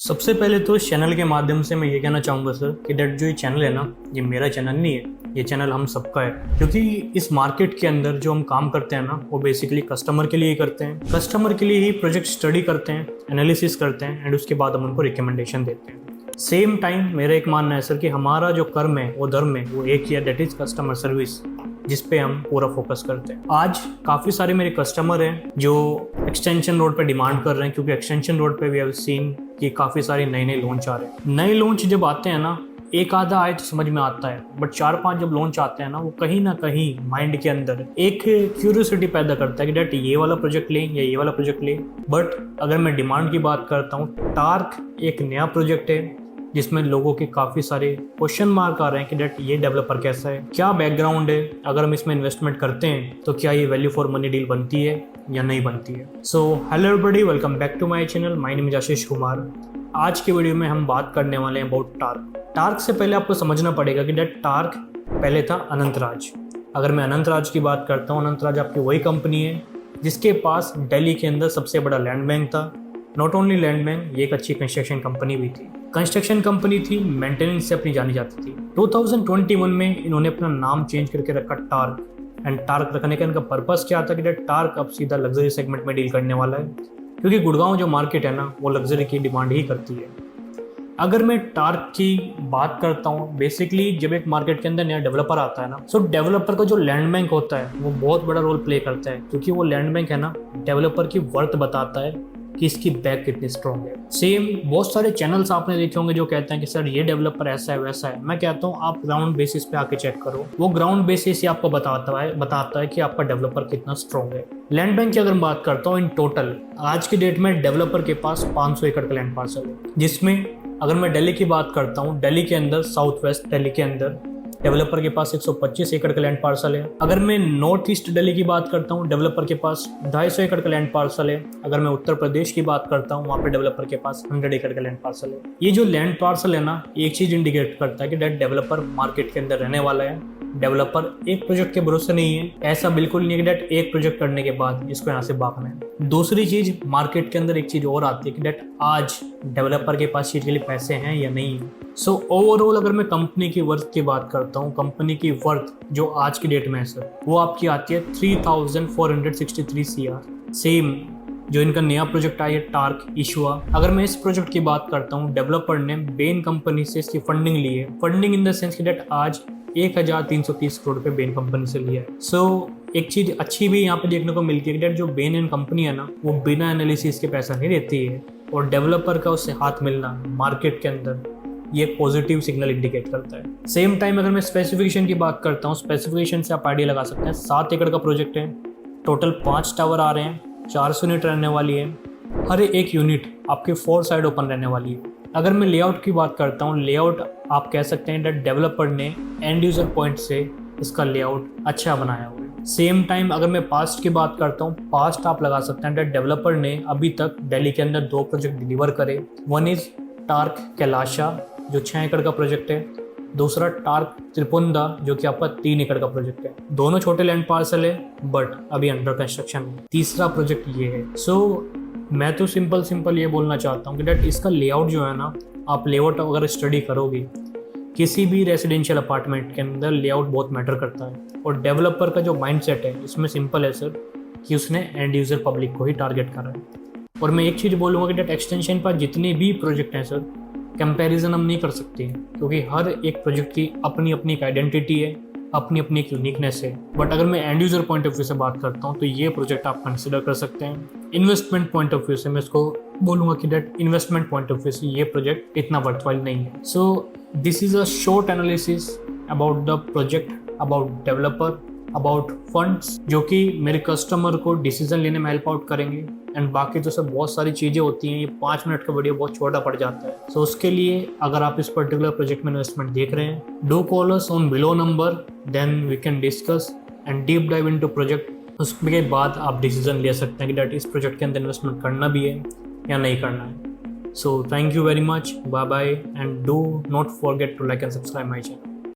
सबसे पहले तो इस चैनल के माध्यम से मैं ये कहना चाहूँगा सर कि डेट जो ये चैनल है ना, ये मेरा चैनल नहीं है, ये चैनल हम सबका है। क्योंकि इस मार्केट के अंदर जो हम काम करते हैं ना, वो बेसिकली कस्टमर के लिए ही करते हैं। कस्टमर के लिए ही प्रोजेक्ट स्टडी करते हैं, एनालिसिस करते हैं एंड उसके बाद हम उनको रिकमेंडेशन देते हैं। सेम टाइम मेरा एक मानना है सर कि हमारा जो कर्म है, वो धर्म है, वो एक ही है, दैट इज कस्टमर सर्विस, जिस पे हम पूरा फोकस करते हैं। आज काफ़ी सारे मेरे कस्टमर हैं जो एक्सटेंशन रोड पे डिमांड कर रहे हैं, क्योंकि एक्सटेंशन रोड पे वी हैव सीन कि काफ़ी सारे नए लॉन्च आ रहे हैं। नए लॉन्च जब आते हैं ना, एक आधा आए तो समझ में आता है, बट 4-5 जब लॉन्च आते हैं ना, वो कहीं ना कहीं माइंड के अंदर एक क्यूरियोसिटी पैदा करता है कि डैट ये वाला प्रोजेक्ट लें या ये वाला प्रोजेक्ट लें। बट अगर मैं डिमांड की बात करता हूँ, टार्क एक नया प्रोजेक्ट है जिसमें लोगों के काफ़ी सारे क्वेश्चन मार्क आ रहे हैं कि डेट ये डेवलपर कैसा है, क्या बैकग्राउंड है, अगर हम इसमें इन्वेस्टमेंट करते हैं तो क्या ये वैल्यू फॉर मनी डील बनती है या नहीं बनती है। So hello everybody, welcome back to my channel. My name is Ashish Kumar. आज के वीडियो में हम बात करने वाले हैं अबाउट टार्क। टार्क से पहले आपको समझना पड़ेगा कि डेट टार्क पहले था अनंतराज। अगर मैं अनंतराज की बात करता हूँ, अनंतराज आपकी वही कंपनी है जिसके पास दिल्ली के अंदर सबसे बड़ा लैंड बैंक था। नॉट ओनली लैंड बैंक, ये एक अच्छी कंस्ट्रक्शन कंपनी भी थी। कंस्ट्रक्शन कंपनी थी, मेंटेनेंस से अपनी जानी जाती थी। 2021 में इन्होंने अपना नाम चेंज करके रखा टार्क। एंड टार्क रखने का इनका पर्पस क्या था कि टार्क अब सीधा लग्जरी सेगमेंट में डील करने वाला है, क्योंकि गुड़गांव जो मार्केट है ना, वो लग्जरी की डिमांड ही करती है। अगर मैं टार्क की बात करता हूँ, बेसिकली जब एक मार्केट के अंदर नया डेवलपर आता है ना, सो डेवलपर का जो लैंड बैंक होता है वो बहुत बड़ा रोल प्ले करता है, क्योंकि वो लैंड बैंक है ना, डेवलपर की वर्थ बताता है कि इसकी बैक कितनी स्ट्रॉन्ग है। सेम बहुत सारे चैनल्स आपने देखे होंगे जो कहते हैं कि सर ये डेवलपर ऐसा है वैसा है। मैं कहता हूँ आप ग्राउंड बेसिस पे आके चेक करो, वो ग्राउंड बेसिस ही आपको बताता है कि आपका डेवलपर कितना स्ट्रॉन्ग है। लैंड बैंक की अगर मैं बात करता हूँ, इन टोटल आज की डेट में डेवलपर के पास 500 एकड़ का लैंड पार्सल है, जिसमें अगर मैं दिल्ली की बात करता हूँ, दिल्ली के अंदर साउथ वेस्ट दिल्ली के अंदर डेवलपर के पास 125 एकड़ का लैंड पार्सल है। अगर मैं नॉर्थ ईस्ट दिल्ली की बात करता हूँ, डेवलपर के पास 250 एकड़ का लैंड पार्सल है। अगर मैं उत्तर प्रदेश की बात करता हूँ, वहाँ पे डेवलपर के पास 100 एकड़ का लैंड पार्सल है। ये जो लैंड पार्सल है ना, एक चीज इंडिकेट करता है कि डेवलपर मार्केट के अंदर रहने वाला है। डेवलपर एक प्रोजेक्ट के भरोसे नहीं है, ऐसा बिल्कुल नहीं है कि डेट एक प्रोजेक्ट करने के बाद इसको यहाँ से भागना है। दूसरी चीज, मार्केट के अंदर एक चीज और आती है कि डेट आज डेवलपर के पास चीज के लिए पैसे हैं या नहीं है। सो ओवरऑल अगर मैं कंपनी की वर्थ की बात करता हूँ, कंपनी की वर्थ जो आज की डेट में है सर, वो आपकी आती है 3463 CR। सेम जो इनका नया प्रोजेक्ट आया टार्क इशुआ, अगर मैं इस प्रोजेक्ट की बात करता हूँ, डेवलपर ने बेन कंपनी से इसकी फंडिंग ली है। फंडिंग इन द सेंस की डेट आज 1330 करोड़ रुपए बेन कंपनी से लिया है। सो एक चीज अच्छी भी यहाँ पे देखने को मिलती है कि जो बेन एंड कंपनी है ना, वो बिना एनालिसिस के पैसा नहीं देती है, और डेवलपर का उससे हाथ मिलना मार्केट के अंदर ये पॉजिटिव सिग्नल इंडिकेट करता है। सेम टाइम अगर मैं स्पेसिफिकेशन की बात करता हूँ, स्पेसिफिकेशन से आप आइडिया लगा सकते हैं। 7 एकड़ का प्रोजेक्ट है, टोटल 5 टावर आ रहे हैं, 400 यूनिट रहने वाली है। हर एक यूनिट आपके 4 साइड ओपन रहने वाली है। अगर मैं लेआउट की बात करता हूँ, लेआउट आप कह सकते हैं कि डेवलपर ने एंड यूजर पॉइंट से इसका लेआउट अच्छा बनाया हुआ है। सेम टाइम अगर मैं पास्ट की बात करता हूँ, पास्ट आप लगा सकते हैं डेवलपर ने अभी तक दिल्ली के अंदर 2 प्रोजेक्ट डिलीवर करे। वन इज टार्क कैलाशा जो 6 एकड़ का प्रोजेक्ट है, दूसरा टार्क त्रिपुंदा जो कि आपका 3 एकड़ का प्रोजेक्ट है। दोनों छोटे लैंड पार्सल है, बट अभी अंडर कंस्ट्रक्शन है। तीसरा प्रोजेक्ट ये है। सो मैं तो सिंपल ये बोलना चाहता हूँ कि डेट इसका लेआउट जो है ना, आप लेआउट अगर स्टडी करोगे, किसी भी रेसिडेंशियल अपार्टमेंट के अंदर लेआउट बहुत मैटर करता है। और डेवलपर का जो माइंडसेट है इसमें सिंपल है सर कि उसने एंड यूजर पब्लिक को ही टारगेट करा है। और मैं एक चीज़ बोलूँगा कि डेट एक्सटेंशन पर जितने भी प्रोजेक्ट हैं सर, कंपैरिजन हम नहीं कर सकते हैं, क्योंकि हर एक प्रोजेक्ट की अपनी अपनी एक आइडेंटिटी है, अपनी अपनी एक यूनिकनेस है। बट अगर मैं and user point of view से बात करता हूँ, तो ये प्रोजेक्ट आप कंसिडर कर सकते हैं। इन्वेस्टमेंट पॉइंट ऑफ व्यू से मैं इसको बोलूँगा कि debt investment point of view से ये प्रोजेक्ट इतना वर्थवाइल नहीं है। So this is a short analysis about the project, about developer, about funds, जो कि मेरे कस्टमर को डिसीजन लेने में हेल्प आउट करेंगे। एंड बाकी तो सब बहुत सारी चीज़ें होती हैं, ये 5 मिनट का वीडियो बहुत छोटा पड़ जाता है। सो उसके लिए अगर आप इस पर्टिकुलर प्रोजेक्ट में इन्वेस्टमेंट देख रहे हैं, do call us on below number, then we can discuss and deep dive into project. उसके बाद आप डिसीजन ले सकते हैं कि डेट इस प्रोजेक्ट के अंदर इन्वेस्टमेंट करना भी है या नहीं करना है। So thank you very much, bye bye, and do not forget to like and subscribe my channel.